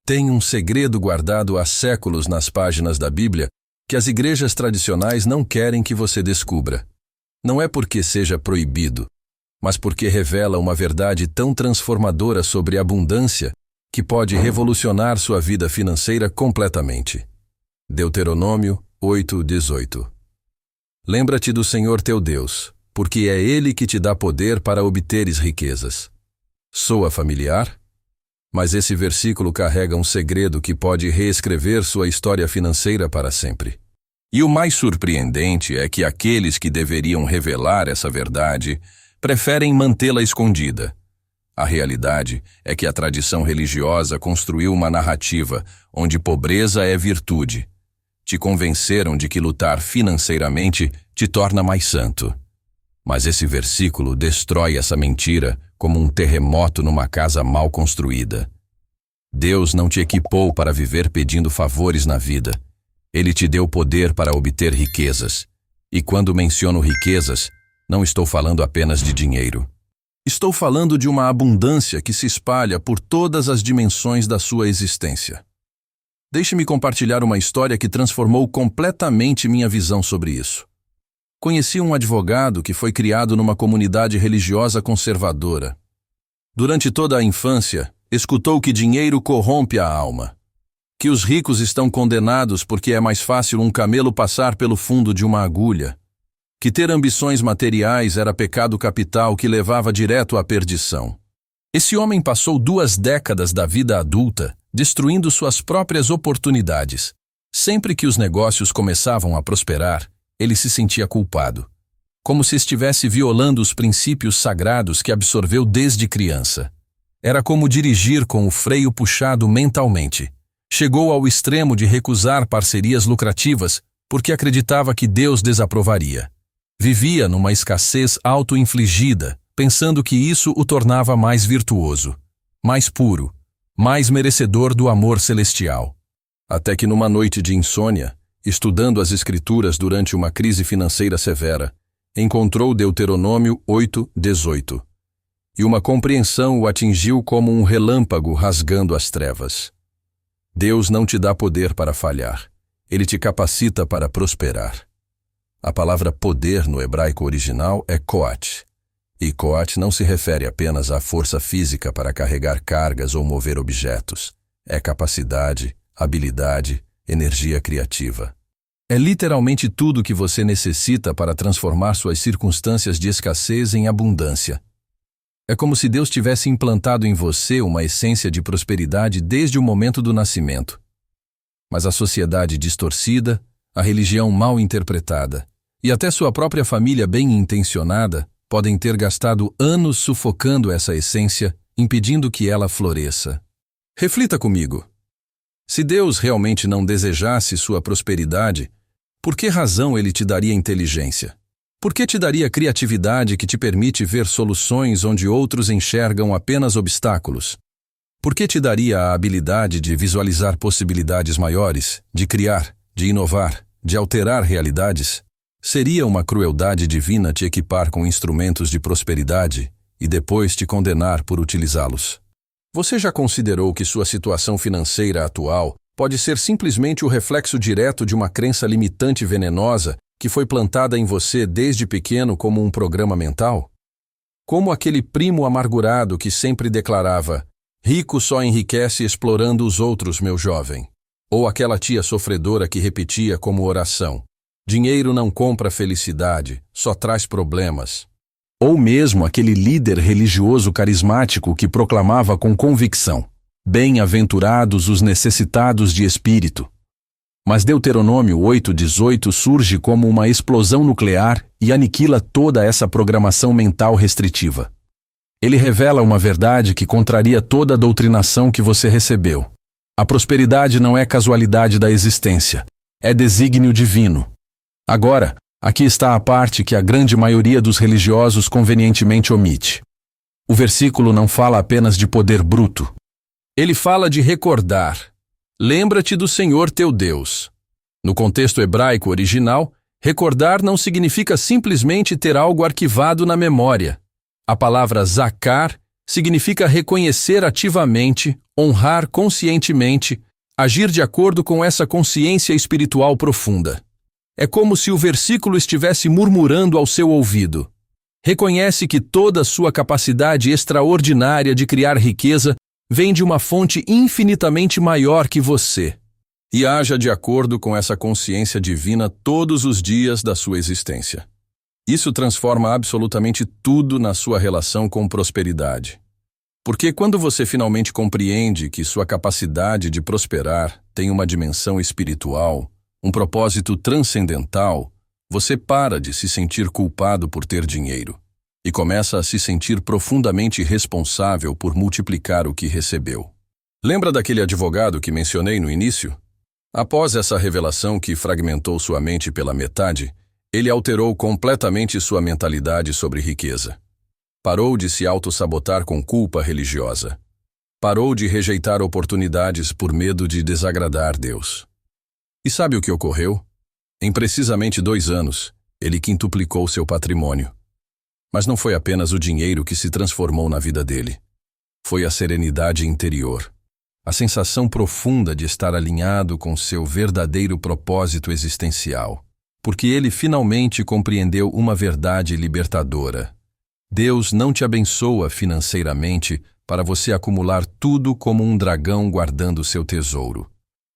Tem um segredo guardado há séculos nas páginas da Bíblia que as igrejas tradicionais não querem que você descubra. Não é porque seja proibido, mas porque revela uma verdade tão transformadora sobre abundância que pode revolucionar sua vida financeira completamente. Deuteronômio 8:18. Lembra-te do Senhor teu Deus, porque é Ele que te dá poder para obteres riquezas. Soa familiar? Mas esse versículo carrega um segredo que pode reescrever sua história financeira para sempre. E o mais surpreendente é que aqueles que deveriam revelar essa verdade preferem mantê-la escondida. A realidade é que a tradição religiosa construiu uma narrativa onde pobreza é virtude. Te convenceram de que lutar financeiramente te torna mais santo. Mas esse versículo destrói essa mentira como um terremoto numa casa mal construída. Deus não te equipou para viver pedindo favores na vida. Ele te deu poder para obter riquezas. E quando menciono riquezas, não estou falando apenas de dinheiro. Estou falando de uma abundância que se espalha por todas as dimensões da sua existência. Deixe-me compartilhar uma história que transformou completamente minha visão sobre isso. Conheci um advogado que foi criado numa comunidade religiosa conservadora. Durante toda a infância, escutou que dinheiro corrompe a alma, que os ricos estão condenados porque é mais fácil um camelo passar pelo fundo de uma agulha, que ter ambições materiais era pecado capital que levava direto à perdição. Esse homem passou 2 décadas da vida adulta destruindo suas próprias oportunidades. Sempre que os negócios começavam a prosperar, ele se sentia culpado, como se estivesse violando os princípios sagrados que absorveu desde criança. Era como dirigir com o freio puxado mentalmente. Chegou ao extremo de recusar parcerias lucrativas porque acreditava que Deus desaprovaria. Vivia numa escassez auto-infligida, pensando que isso o tornava mais virtuoso, mais puro, mais merecedor do amor celestial. Até que numa noite de insônia, estudando as Escrituras durante uma crise financeira severa, encontrou Deuteronômio 8:18. E uma compreensão o atingiu como um relâmpago rasgando as trevas. Deus não te dá poder para falhar. Ele te capacita para prosperar. A palavra poder no hebraico original é koat. E koat não se refere apenas à força física para carregar cargas ou mover objetos. É capacidade, habilidade, energia criativa. É literalmente tudo o que você necessita para transformar suas circunstâncias de escassez em abundância. É como se Deus tivesse implantado em você uma essência de prosperidade desde o momento do nascimento. Mas a sociedade distorcida, a religião mal interpretada e até sua própria família bem intencionada podem ter gastado anos sufocando essa essência, impedindo que ela floresça. Reflita comigo. Se Deus realmente não desejasse sua prosperidade, por que razão Ele te daria inteligência? Por que te daria criatividade que te permite ver soluções onde outros enxergam apenas obstáculos? Por que te daria a habilidade de visualizar possibilidades maiores, de criar, de inovar, de alterar realidades? Seria uma crueldade divina te equipar com instrumentos de prosperidade e depois te condenar por utilizá-los. Você já considerou que sua situação financeira atual pode ser simplesmente o reflexo direto de uma crença limitante venenosa que foi plantada em você desde pequeno como um programa mental? Como aquele primo amargurado que sempre declarava: "Rico só enriquece explorando os outros, meu jovem." Ou aquela tia sofredora que repetia como oração: "Dinheiro não compra felicidade, só traz problemas." Ou mesmo aquele líder religioso carismático que proclamava com convicção: "Bem-aventurados os necessitados de espírito." Mas Deuteronômio 8:18 surge como uma explosão nuclear e aniquila toda essa programação mental restritiva. Ele revela uma verdade que contraria toda a doutrinação que você recebeu. A prosperidade não é casualidade da existência, é desígnio divino. Agora, aqui está a parte que a grande maioria dos religiosos convenientemente omite. O versículo não fala apenas de poder bruto. Ele fala de recordar. Lembra-te do Senhor teu Deus. No contexto hebraico original, recordar não significa simplesmente ter algo arquivado na memória. A palavra zakar Significa reconhecer ativamente, honrar conscientemente, agir de acordo com essa consciência espiritual profunda. É como se o versículo estivesse murmurando ao seu ouvido. Reconhece que toda a sua capacidade extraordinária de criar riqueza vem de uma fonte infinitamente maior que você. E haja de acordo com essa consciência divina todos os dias da sua existência. Isso transforma absolutamente tudo na sua relação com prosperidade. Porque quando você finalmente compreende que sua capacidade de prosperar tem uma dimensão espiritual, um propósito transcendental, você para de se sentir culpado por ter dinheiro e começa a se sentir profundamente responsável por multiplicar o que recebeu. Lembra daquele advogado que mencionei no início? Após essa revelação que fragmentou sua mente pela metade, ele alterou completamente sua mentalidade sobre riqueza. Parou de se auto-sabotar com culpa religiosa. Parou de rejeitar oportunidades por medo de desagradar Deus. E sabe o que ocorreu? Em precisamente 2 anos, ele quintuplicou seu patrimônio. Mas não foi apenas o dinheiro que se transformou na vida dele. Foi a serenidade interior. A sensação profunda de estar alinhado com seu verdadeiro propósito existencial. Porque ele finalmente compreendeu uma verdade libertadora. Deus não te abençoa financeiramente para você acumular tudo como um dragão guardando seu tesouro.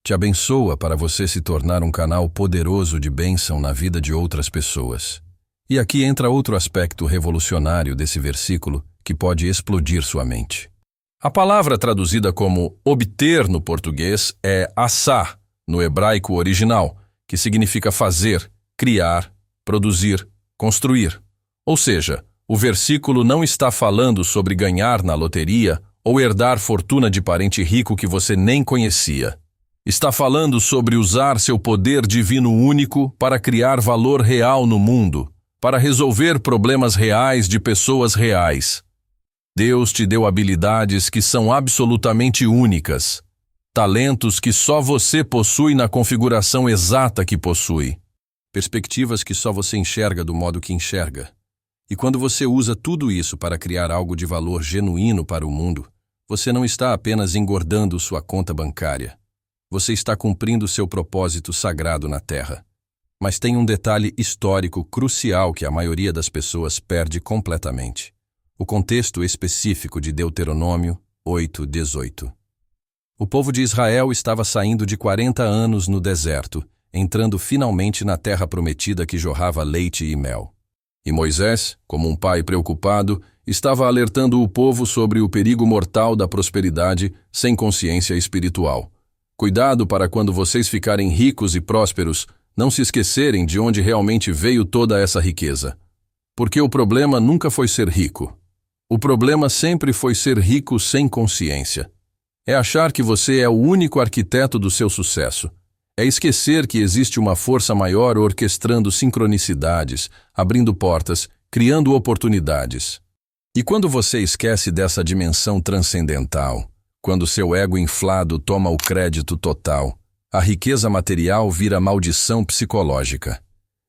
Te abençoa para você se tornar um canal poderoso de bênção na vida de outras pessoas. E aqui entra outro aspecto revolucionário desse versículo que pode explodir sua mente. A palavra traduzida como obter no português é assá, no hebraico original, que significa fazer, criar, produzir, construir. Ou seja, o versículo não está falando sobre ganhar na loteria ou herdar fortuna de parente rico que você nem conhecia. Está falando sobre usar seu poder divino único para criar valor real no mundo, para resolver problemas reais de pessoas reais. Deus te deu habilidades que são absolutamente únicas, talentos que só você possui na configuração exata que possui, perspectivas que só você enxerga do modo que enxerga. E quando você usa tudo isso para criar algo de valor genuíno para o mundo, você não está apenas engordando sua conta bancária. Você está cumprindo seu propósito sagrado na Terra. Mas tem um detalhe histórico crucial que a maioria das pessoas perde completamente. O contexto específico de Deuteronômio 8:18. O povo de Israel estava saindo de 40 anos no deserto, entrando finalmente na terra prometida que jorrava leite e mel. E Moisés, como um pai preocupado, estava alertando o povo sobre o perigo mortal da prosperidade sem consciência espiritual. Cuidado para quando vocês ficarem ricos e prósperos, não se esquecerem de onde realmente veio toda essa riqueza. Porque o problema nunca foi ser rico. O problema sempre foi ser rico sem consciência. É achar que você é o único arquiteto do seu sucesso. É esquecer que existe uma força maior orquestrando sincronicidades, abrindo portas, criando oportunidades. E quando você esquece dessa dimensão transcendental, quando seu ego inflado toma o crédito total, a riqueza material vira maldição psicológica.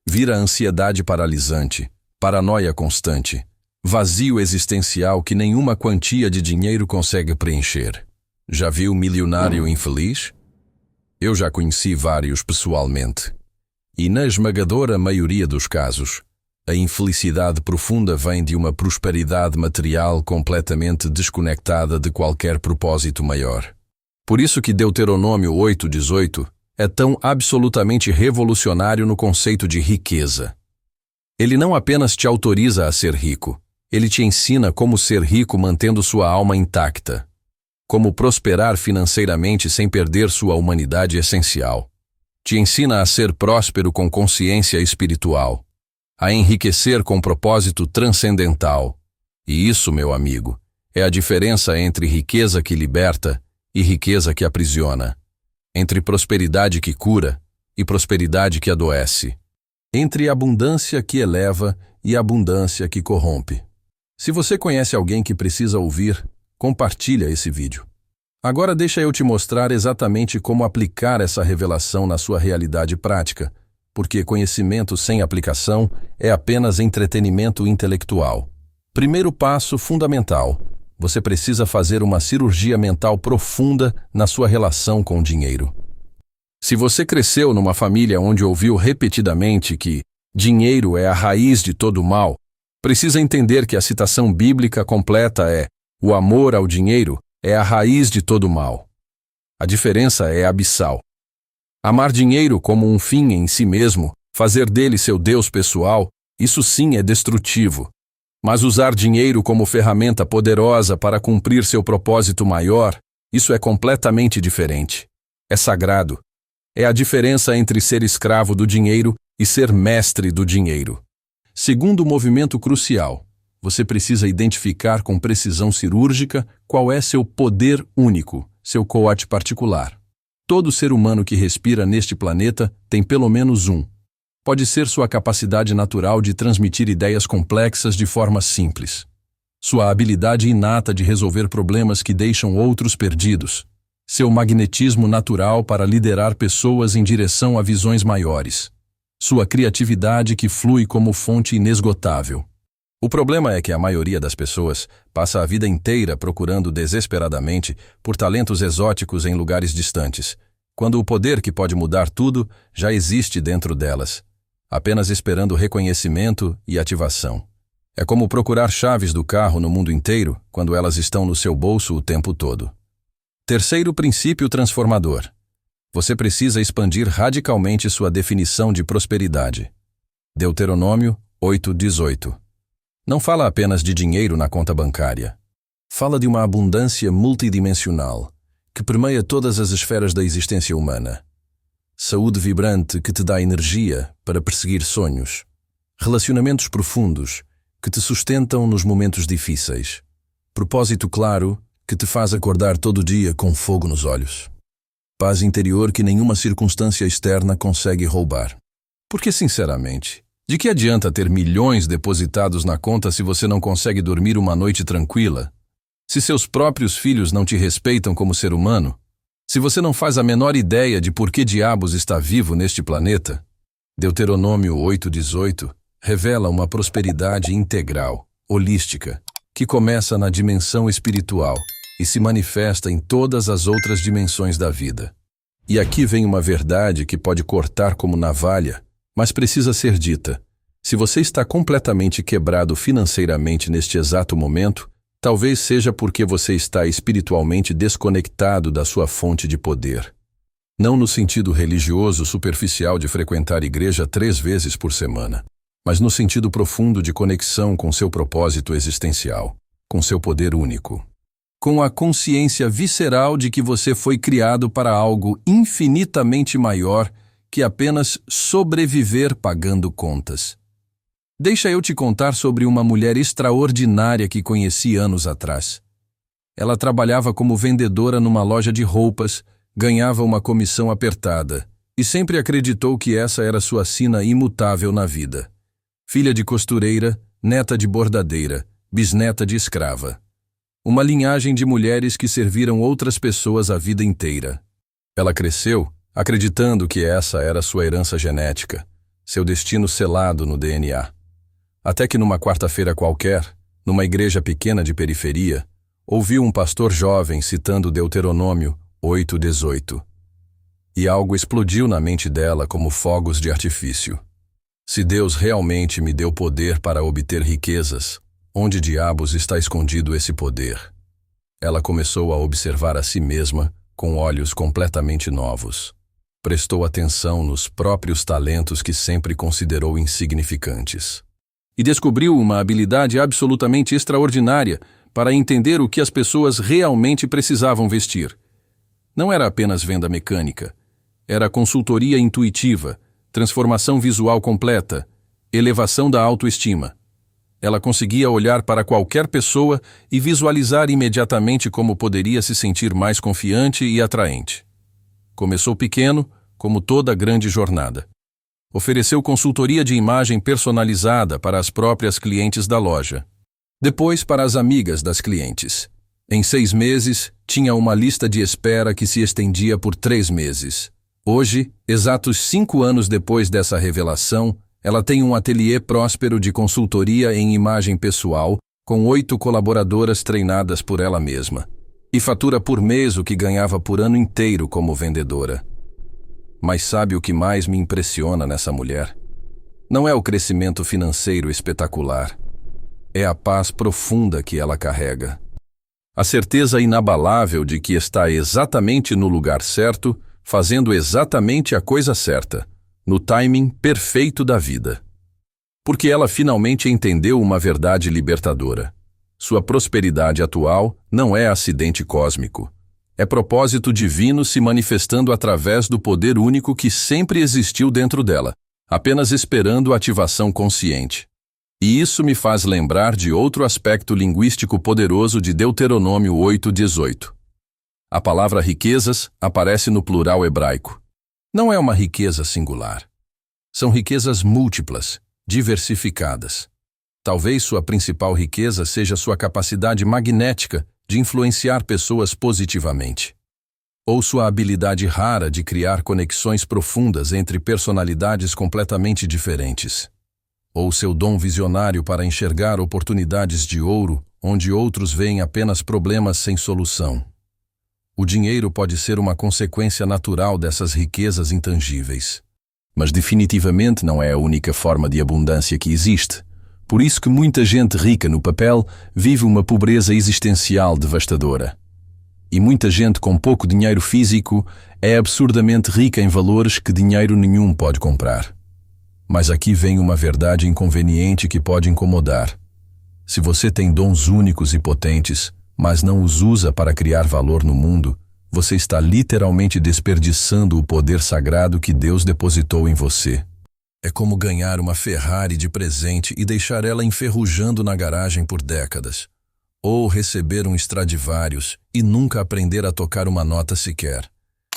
Vira ansiedade paralisante, paranoia constante, vazio existencial que nenhuma quantia de dinheiro consegue preencher. Já viu milionário infeliz? Eu já conheci vários pessoalmente. E na esmagadora maioria dos casos, a infelicidade profunda vem de uma prosperidade material completamente desconectada de qualquer propósito maior. Por isso que Deuteronômio 8:18 é tão absolutamente revolucionário no conceito de riqueza. Ele não apenas te autoriza a ser rico, ele te ensina como ser rico mantendo sua alma intacta. Como prosperar financeiramente sem perder sua humanidade essencial. Te ensina a ser próspero com consciência espiritual, a enriquecer com propósito transcendental. E isso, meu amigo, é a diferença entre riqueza que liberta e riqueza que aprisiona, entre prosperidade que cura e prosperidade que adoece, entre abundância que eleva e abundância que corrompe. Se você conhece alguém que precisa ouvir, compartilha esse vídeo. Agora deixa eu te mostrar exatamente como aplicar essa revelação na sua realidade prática, porque conhecimento sem aplicação é apenas entretenimento intelectual. Primeiro passo fundamental: você precisa fazer uma cirurgia mental profunda na sua relação com o dinheiro. Se você cresceu numa família onde ouviu repetidamente que dinheiro é a raiz de todo mal, precisa entender que a citação bíblica completa é: o amor ao dinheiro é a raiz de todo mal. A diferença é abissal. Amar dinheiro como um fim em si mesmo, fazer dele seu Deus pessoal, isso sim é destrutivo. Mas usar dinheiro como ferramenta poderosa para cumprir seu propósito maior, isso é completamente diferente. É sagrado. É a diferença entre ser escravo do dinheiro e ser mestre do dinheiro. Segundo movimento crucial, você precisa identificar com precisão cirúrgica qual é seu poder único, seu coat particular. Todo ser humano que respira neste planeta tem pelo menos um. Pode ser sua capacidade natural de transmitir ideias complexas de forma simples. Sua habilidade inata de resolver problemas que deixam outros perdidos. Seu magnetismo natural para liderar pessoas em direção a visões maiores. Sua criatividade que flui como fonte inesgotável. O problema é que a maioria das pessoas passa a vida inteira procurando desesperadamente por talentos exóticos em lugares distantes, quando o poder que pode mudar tudo já existe dentro delas, apenas esperando reconhecimento e ativação. É como procurar chaves do carro no mundo inteiro quando elas estão no seu bolso o tempo todo. Terceiro princípio transformador. Você precisa expandir radicalmente sua definição de prosperidade. Deuteronômio 8:18. Não fala apenas de dinheiro na conta bancária. Fala de uma abundância multidimensional, que permeia todas as esferas da existência humana. Saúde vibrante que te dá energia para perseguir sonhos. Relacionamentos profundos que te sustentam nos momentos difíceis. Propósito claro que te faz acordar todo dia com fogo nos olhos. Paz interior que nenhuma circunstância externa consegue roubar. Porque, sinceramente, de que adianta ter milhões depositados na conta se você não consegue dormir uma noite tranquila? Se seus próprios filhos não te respeitam como ser humano? Se você não faz a menor ideia de por que diabos está vivo neste planeta? Deuteronômio 8:18 revela uma prosperidade integral, holística, que começa na dimensão espiritual e se manifesta em todas as outras dimensões da vida. E aqui vem uma verdade que pode cortar como navalha, mas precisa ser dita. Se você está completamente quebrado financeiramente neste exato momento, talvez seja porque você está espiritualmente desconectado da sua fonte de poder. Não no sentido religioso superficial de frequentar igreja 3 vezes por semana, mas no sentido profundo de conexão com seu propósito existencial, com seu poder único. Com a consciência visceral de que você foi criado para algo infinitamente maior que apenas sobreviver pagando contas. Deixa eu te contar sobre uma mulher extraordinária que conheci anos atrás. Ela trabalhava como vendedora numa loja de roupas, ganhava uma comissão apertada e sempre acreditou que essa era sua sina imutável na vida. Filha de costureira, neta de bordadeira, bisneta de escrava. Uma linhagem de mulheres que serviram outras pessoas a vida inteira. Ela cresceu acreditando que essa era sua herança genética, seu destino selado no DNA. Até que numa quarta-feira qualquer, numa igreja pequena de periferia, ouviu um pastor jovem citando Deuteronômio 8:18. E algo explodiu na mente dela como fogos de artifício. Se Deus realmente me deu poder para obter riquezas, onde diabos está escondido esse poder? Ela começou a observar a si mesma com olhos completamente novos. Prestou atenção nos próprios talentos que sempre considerou insignificantes. E descobriu uma habilidade absolutamente extraordinária para entender o que as pessoas realmente precisavam vestir. Não era apenas venda mecânica. Era consultoria intuitiva, transformação visual completa, elevação da autoestima. Ela conseguia olhar para qualquer pessoa e visualizar imediatamente como poderia se sentir mais confiante e atraente. Começou pequeno, como toda grande jornada. Ofereceu consultoria de imagem personalizada para as próprias clientes da loja. Depois para as amigas das clientes. Em 6 meses, tinha uma lista de espera que se estendia por 3 meses. Hoje, exatos 5 anos depois dessa revelação, ela tem um ateliê próspero de consultoria em imagem pessoal, com 8 colaboradoras treinadas por ela mesma, e fatura por mês o que ganhava por ano inteiro como vendedora. Mas sabe o que mais me impressiona nessa mulher? Não é o crescimento financeiro espetacular. É a paz profunda que ela carrega. A certeza inabalável de que está exatamente no lugar certo, fazendo exatamente a coisa certa, no timing perfeito da vida. Porque ela finalmente entendeu uma verdade libertadora. Sua prosperidade atual não é acidente cósmico. É propósito divino se manifestando através do poder único que sempre existiu dentro dela, apenas esperando a ativação consciente. E isso me faz lembrar de outro aspecto linguístico poderoso de Deuteronômio 8:18. A palavra riquezas aparece no plural hebraico. Não é uma riqueza singular. São riquezas múltiplas, diversificadas. Talvez sua principal riqueza seja sua capacidade magnética de influenciar pessoas positivamente. Ou sua habilidade rara de criar conexões profundas entre personalidades completamente diferentes. Ou seu dom visionário para enxergar oportunidades de ouro onde outros veem apenas problemas sem solução. O dinheiro pode ser uma consequência natural dessas riquezas intangíveis. Mas definitivamente não é a única forma de abundância que existe. Por isso que muita gente rica no papel vive uma pobreza existencial devastadora. E muita gente com pouco dinheiro físico é absurdamente rica em valores que dinheiro nenhum pode comprar. Mas aqui vem uma verdade inconveniente que pode incomodar. Se você tem dons únicos e potentes, mas não os usa para criar valor no mundo, você está literalmente desperdiçando o poder sagrado que Deus depositou em você. É como ganhar uma Ferrari de presente e deixar ela enferrujando na garagem por décadas. Ou receber um Stradivarius e nunca aprender a tocar uma nota sequer.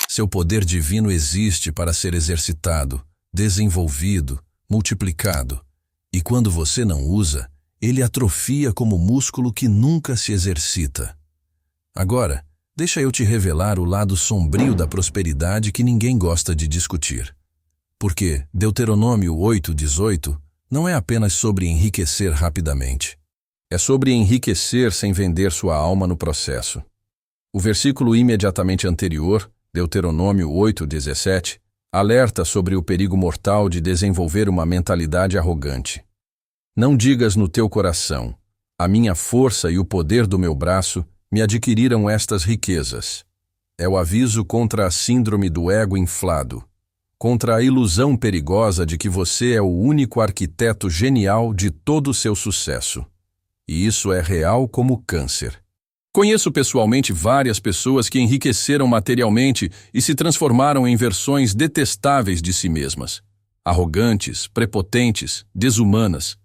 Seu poder divino existe para ser exercitado, desenvolvido, multiplicado. E quando você não usa, ele atrofia como músculo que nunca se exercita. Agora, deixa eu te revelar o lado sombrio da prosperidade que ninguém gosta de discutir. Porque Deuteronômio 8:18 não é apenas sobre enriquecer rapidamente. É sobre enriquecer sem vender sua alma no processo. O versículo imediatamente anterior, Deuteronômio 8:17, alerta sobre o perigo mortal de desenvolver uma mentalidade arrogante. Não digas no teu coração, a minha força e o poder do meu braço me adquiriram estas riquezas. É o aviso contra a síndrome do ego inflado, contra a ilusão perigosa de que você é o único arquiteto genial de todo o seu sucesso. E isso é real como câncer. Conheço pessoalmente várias pessoas que enriqueceram materialmente e se transformaram em versões detestáveis de si mesmas. Arrogantes, prepotentes, desumanas.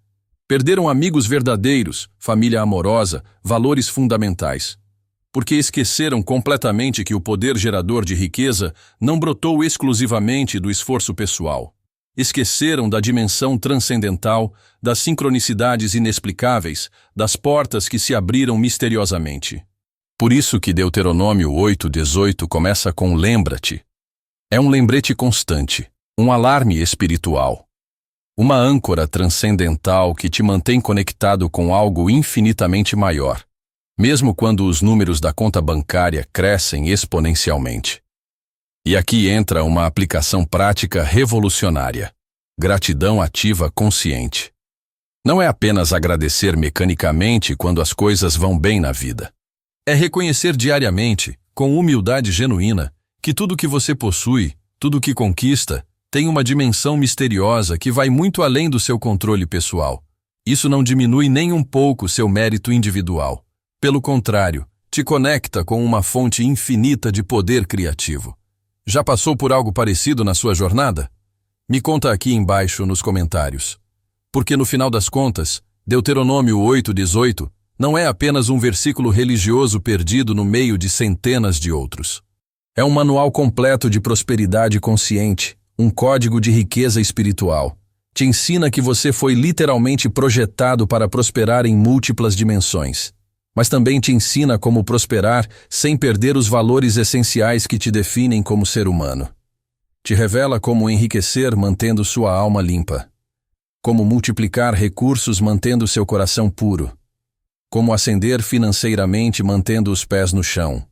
Perderam amigos verdadeiros, família amorosa, valores fundamentais. Porque esqueceram completamente que o poder gerador de riqueza não brotou exclusivamente do esforço pessoal. Esqueceram da dimensão transcendental, das sincronicidades inexplicáveis, das portas que se abriram misteriosamente. Por isso que Deuteronômio 8:18 começa com lembra-te. É um lembrete constante, um alarme espiritual. Uma âncora transcendental que te mantém conectado com algo infinitamente maior, mesmo quando os números da conta bancária crescem exponencialmente. E aqui entra uma aplicação prática revolucionária. Gratidão ativa consciente. Não é apenas agradecer mecanicamente quando as coisas vão bem na vida. É reconhecer diariamente, com humildade genuína, que tudo que você possui, tudo que conquista, tem uma dimensão misteriosa que vai muito além do seu controle pessoal. Isso não diminui nem um pouco seu mérito individual. Pelo contrário, te conecta com uma fonte infinita de poder criativo. Já passou por algo parecido na sua jornada? Me conta aqui embaixo nos comentários. Porque no final das contas, Deuteronômio 8:18 não é apenas um versículo religioso perdido no meio de centenas de outros. É um manual completo de prosperidade consciente, um código de riqueza espiritual. Te ensina que você foi literalmente projetado para prosperar em múltiplas dimensões. Mas também te ensina como prosperar sem perder os valores essenciais que te definem como ser humano. Te revela como enriquecer mantendo sua alma limpa. Como multiplicar recursos mantendo seu coração puro. como ascender financeiramente mantendo os pés no chão.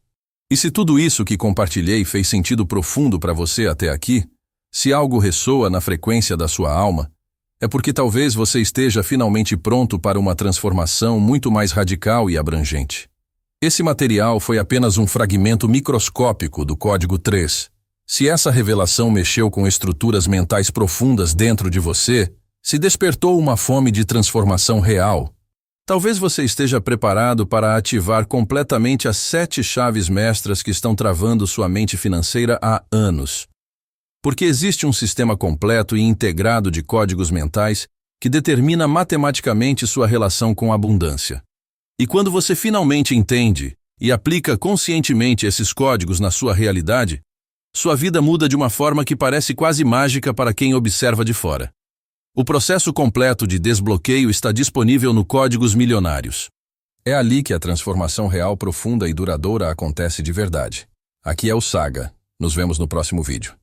E se tudo isso que compartilhei fez sentido profundo para você até aqui, se algo ressoa na frequência da sua alma, é porque talvez você esteja finalmente pronto para uma transformação muito mais radical e abrangente. Esse material foi apenas um fragmento microscópico do Código 3. Se essa revelação mexeu com estruturas mentais profundas dentro de você, se despertou uma fome de transformação real, talvez você esteja preparado para ativar completamente as 7 chaves mestras que estão travando sua mente financeira há anos. Porque existe um sistema completo e integrado de códigos mentais que determina matematicamente sua relação com a abundância. E quando você finalmente entende e aplica conscientemente esses códigos na sua realidade, sua vida muda de uma forma que parece quase mágica para quem observa de fora. O processo completo de desbloqueio está disponível no Códigos Milionários. É ali que a transformação real, profunda e duradoura acontece de verdade. Aqui é o Saga. Nos vemos no próximo vídeo.